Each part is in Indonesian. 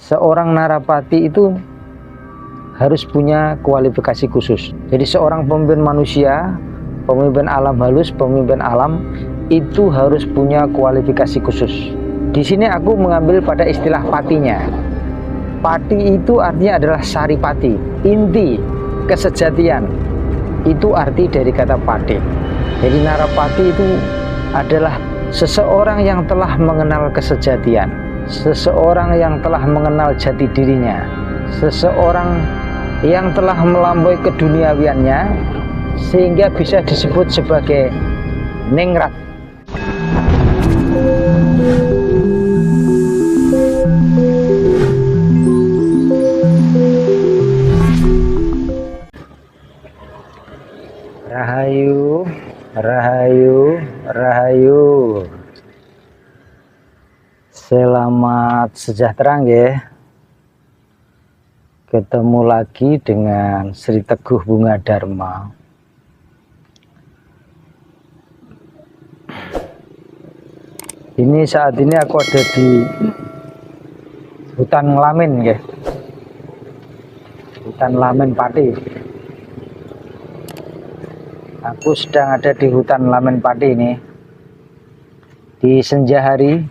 seorang narapati itu harus punya kualifikasi khusus. Jadi seorang pemimpin manusia, pemimpin alam halus, pemimpin alam itu harus punya kualifikasi khusus. Di sini aku mengambil pada istilah patinya. Pati itu artinya adalah saripati, inti kesejatian. Itu arti dari kata pati. Jadi narapati itu adalah seseorang yang telah mengenal kesejatian, seseorang yang telah mengenal jati dirinya, seseorang yang telah melampaui keduniawiannya sehingga bisa disebut sebagai ningrat. Rahayu, rahayu, rahayu. Selamat sejahtera nggih. Ketemu lagi dengan Sri Teguh Bunga Dharma. Ini saat ini aku ada di hutan Nglamin nggih. Hutan Nglamin Pati. Aku sedang ada di hutan Nglamin Pati ini. Di senja hari,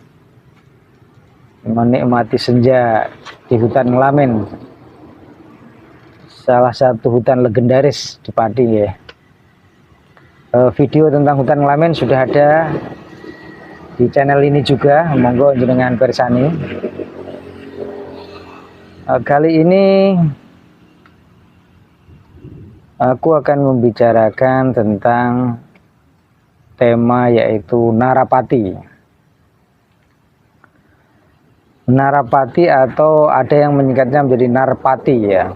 menikmati senja di hutan Nglamin. Salah satu hutan legendaris di Pati ya. Video tentang hutan Nglamin sudah ada di channel ini juga, monggo jenengan persani. Kali ini aku akan membicarakan tentang tema yaitu narapati. Narapati atau ada yang menyingkatnya menjadi narpati ya.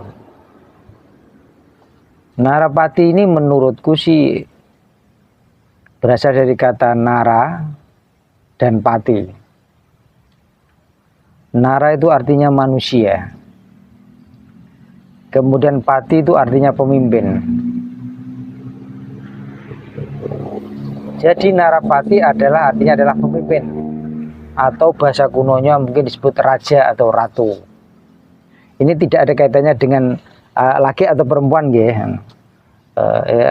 Narapati ini menurutku sih berasal dari kata nara dan pati. Nara itu artinya manusia. Kemudian pati itu artinya pemimpin. Jadi narapati adalah artinya adalah pemimpin. Atau bahasa kunonya mungkin disebut raja atau ratu. Ini tidak ada kaitannya dengan laki atau perempuan ya.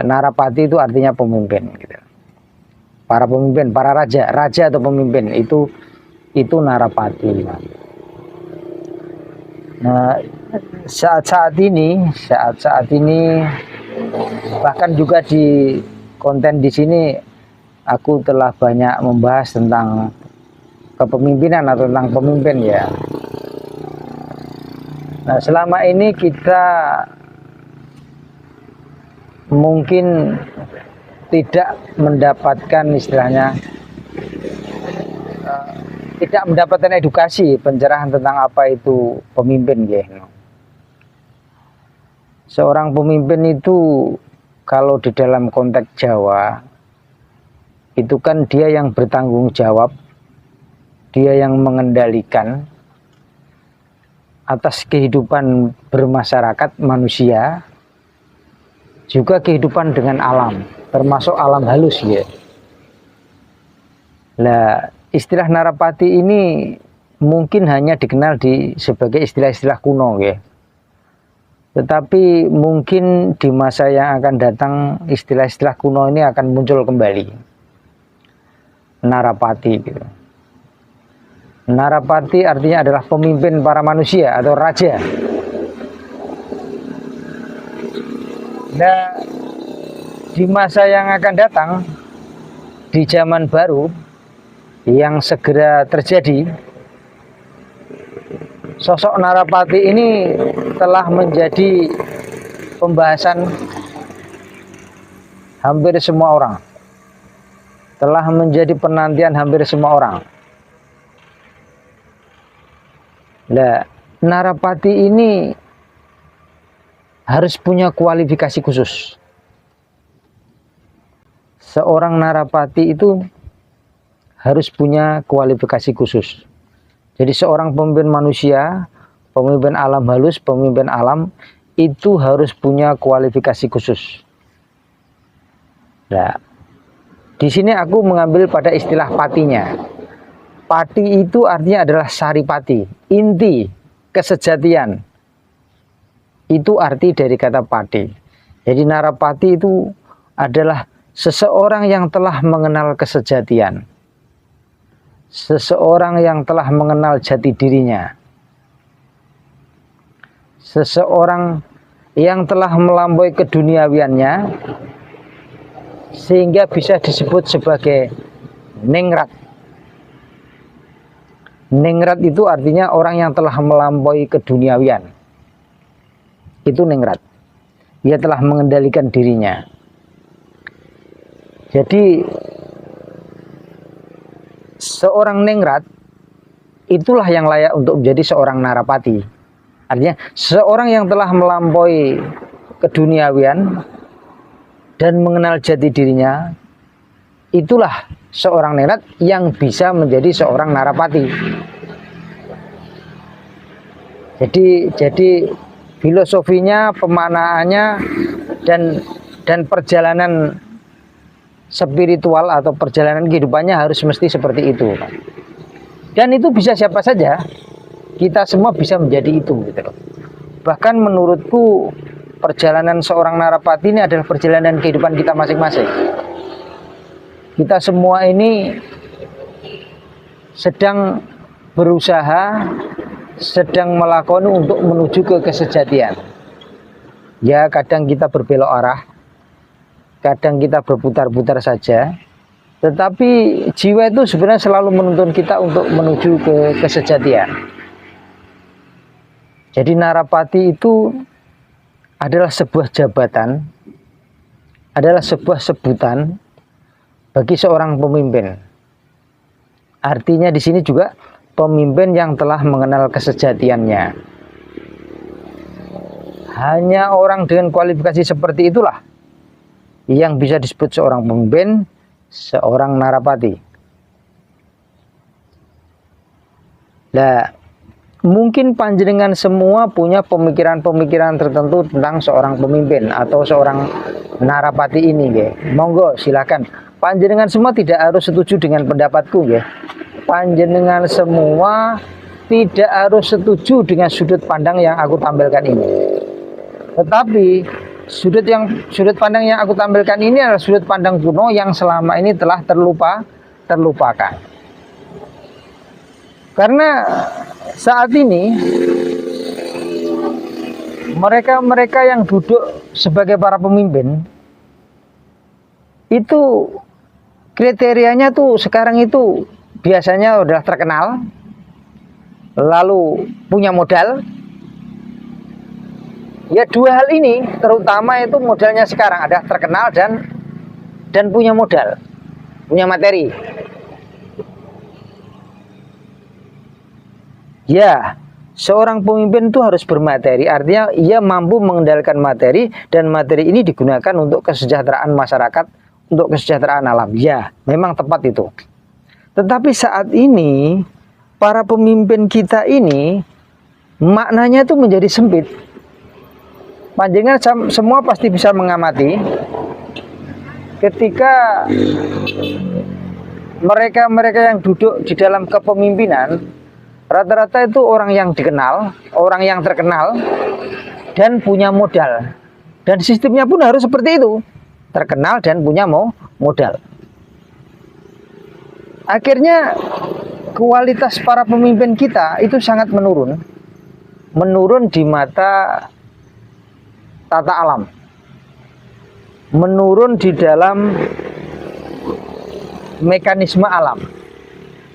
Narapati itu artinya pemimpin gitu. Para pemimpin, para raja atau pemimpin itu narapati. Nah, saat-saat ini bahkan juga di konten di sini aku telah banyak membahas tentang kepemimpinan atau tentang pemimpin ya. Nah, selama ini kita mungkin tidak mendapatkan istilahnya tidak mendapatkan edukasi pencerahan tentang apa itu pemimpin ya. Seorang pemimpin itu kalau di dalam konteks Jawa itu kan dia yang bertanggung jawab, dia yang mengendalikan atas kehidupan bermasyarakat manusia, juga kehidupan dengan alam, termasuk alam halus ya. Nah, istilah narapati ini mungkin hanya dikenal sebagai istilah-istilah kuno ya. Tetapi mungkin di masa yang akan datang istilah-istilah kuno ini akan muncul kembali. Narapati gitu. Narapati artinya adalah pemimpin para manusia atau raja. Nah, di masa yang akan datang, di zaman baru yang segera terjadi, sosok narapati ini telah menjadi pembahasan hampir semua orang. Telah menjadi penantian hampir semua orang. Nah, narapati ini harus punya kualifikasi khusus. Seorang narapati itu harus punya kualifikasi khusus. Jadi seorang pemimpin manusia, pemimpin alam halus, pemimpin alam itu harus punya kualifikasi khusus. Nah, di sini aku mengambil pada istilah patinya. Pati itu artinya adalah saripati, inti kesejatian. Itu arti dari kata pati. Jadi narapati itu adalah seseorang yang telah mengenal kesejatian. Seseorang yang telah mengenal jati dirinya. Seseorang yang telah melampaui keduniawiannya sehingga bisa disebut sebagai ningrat. Ningrat itu artinya orang yang telah melampaui keduniawian. Itu ningrat. Dia telah mengendalikan dirinya. Jadi seorang ningrat itulah yang layak untuk menjadi seorang narapati. Artinya seorang yang telah melampaui keduniawian dan mengenal jati dirinya, itulah seorang ningrat yang bisa menjadi seorang narapati. Jadi filosofinya, pemaknaannya dan perjalanan spiritual atau perjalanan kehidupannya harus mesti seperti itu. Dan itu bisa siapa saja. Kita semua bisa menjadi itu gitu loh. Bahkan menurutku perjalanan seorang narapati ini adalah perjalanan kehidupan kita masing-masing. Kita semua ini sedang berusaha, sedang melakoni untuk menuju ke kesejatian. Ya, kadang kita berbelok arah, kadang kita berputar-putar saja. Tetapi jiwa itu sebenarnya selalu menuntun kita untuk menuju ke kesejatian. Jadi narapati itu adalah sebuah jabatan, adalah sebuah sebutan bagi seorang pemimpin. Artinya di sini juga pemimpin yang telah mengenal kesejatiannya. Hanya orang dengan kualifikasi seperti itulah yang bisa disebut seorang pemimpin, seorang narapati. Nah, mungkin panjenengan semua punya pemikiran-pemikiran tertentu tentang seorang pemimpin atau seorang narapati ini, ya. Monggo silakan. Panjenengan semua tidak harus setuju dengan pendapatku, ya. Panjenengan semua tidak harus setuju dengan sudut pandang yang aku tampilkan ini. Tetapi sudut pandang yang aku tampilkan ini adalah sudut pandang kuno yang selama ini telah terlupakan. Karena saat ini mereka yang duduk sebagai para pemimpin itu kriterianya tuh sekarang itu biasanya udah terkenal, lalu punya modal. Ya, dua hal ini terutama itu modalnya sekarang ada terkenal dan punya modal, punya materi. Ya, seorang pemimpin itu harus bermateri, artinya ia mampu mengendalikan materi dan materi ini digunakan untuk kesejahteraan masyarakat, untuk kesejahteraan alam. Ya, memang tepat itu. Tetapi saat ini para pemimpin kita ini maknanya itu menjadi sempit. Panjenengan semua pasti bisa mengamati ketika mereka yang duduk di dalam kepemimpinan rata-rata itu orang yang dikenal, orang yang terkenal, dan punya modal. Dan sistemnya pun harus seperti itu, terkenal dan punya modal. Akhirnya kualitas para pemimpin kita itu sangat menurun. Menurun di mata tata alam. Menurun di dalam mekanisme alam.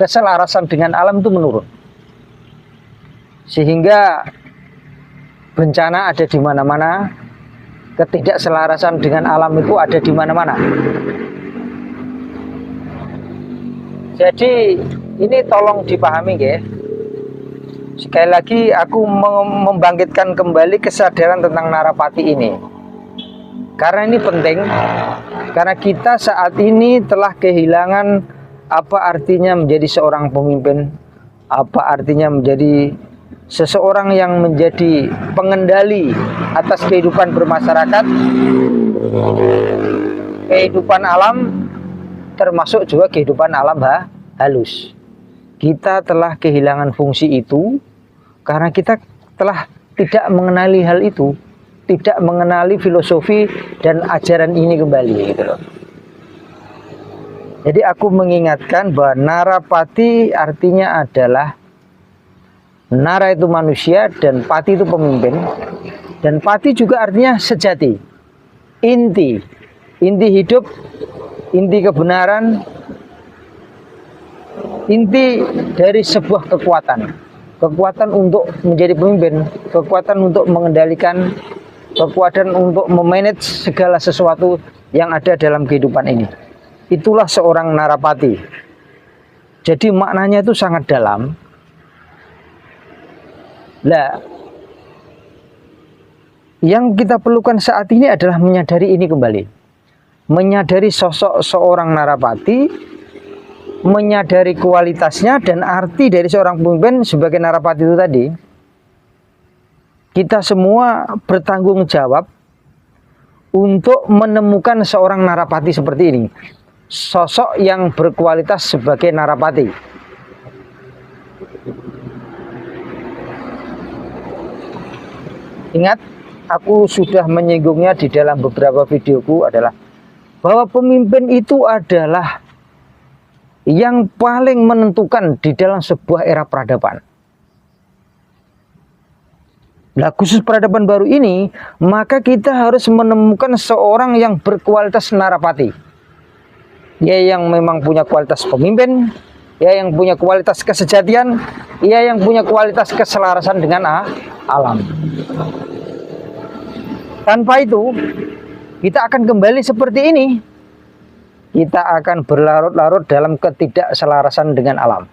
Keselarasan dengan alam itu menurun. Sehingga bencana ada di mana-mana, ketidakselarasan dengan alam itu ada di mana-mana. Jadi ini tolong dipahami, ya. Sekali lagi aku membangkitkan kembali kesadaran tentang narapati ini. Karena ini penting, karena kita saat ini telah kehilangan apa artinya menjadi seorang pemimpin, apa artinya menjadi seseorang yang menjadi pengendali atas kehidupan bermasyarakat, kehidupan alam, termasuk juga kehidupan alam halus. Kita telah kehilangan fungsi itu, Karena kita telah tidak mengenali hal itu, tidak mengenali filosofi dan ajaran ini kembali gitu loh. Jadi aku mengingatkan bahwa narapati artinya adalah nara itu manusia dan pati itu pemimpin, dan pati juga artinya sejati, inti hidup, inti kebenaran, inti dari sebuah kekuatan untuk menjadi pemimpin, kekuatan untuk mengendalikan, kekuatan untuk memanage segala sesuatu yang ada dalam kehidupan ini. Itulah seorang narapati. Jadi maknanya itu sangat dalam. Nah, yang kita perlukan saat ini adalah menyadari ini kembali. Menyadari sosok seorang narapati, menyadari kualitasnya dan arti dari seorang pemimpin sebagai narapati itu tadi. Kita semua bertanggung jawab untuk menemukan seorang narapati seperti ini. Sosok yang berkualitas sebagai narapati. Ingat, aku sudah menyinggungnya di dalam beberapa videoku adalah bahwa pemimpin itu adalah yang paling menentukan di dalam sebuah era peradaban. Nah, khusus peradaban baru ini, maka kita harus menemukan seorang yang berkualitas narapati. Ya, yang memang punya kualitas pemimpin, ya yang punya kualitas kesejatian, ya yang punya kualitas keselarasan dengan alam. Tanpa itu, kita akan kembali seperti ini. Kita akan berlarut-larut dalam ketidakselarasan dengan alam.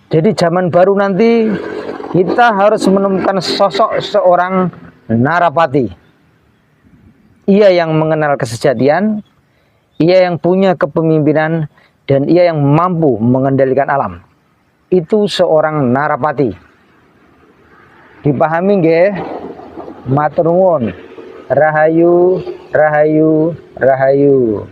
Jadi zaman baru nanti, kita harus menemukan sosok seorang narapati. Ia yang mengenal kesejatian, ia yang punya kepemimpinan, dan ia yang mampu mengendalikan alam. Itu seorang narapati. Dipahami nggih? Matur nuwun. Rahayu, rahayu, rahayu.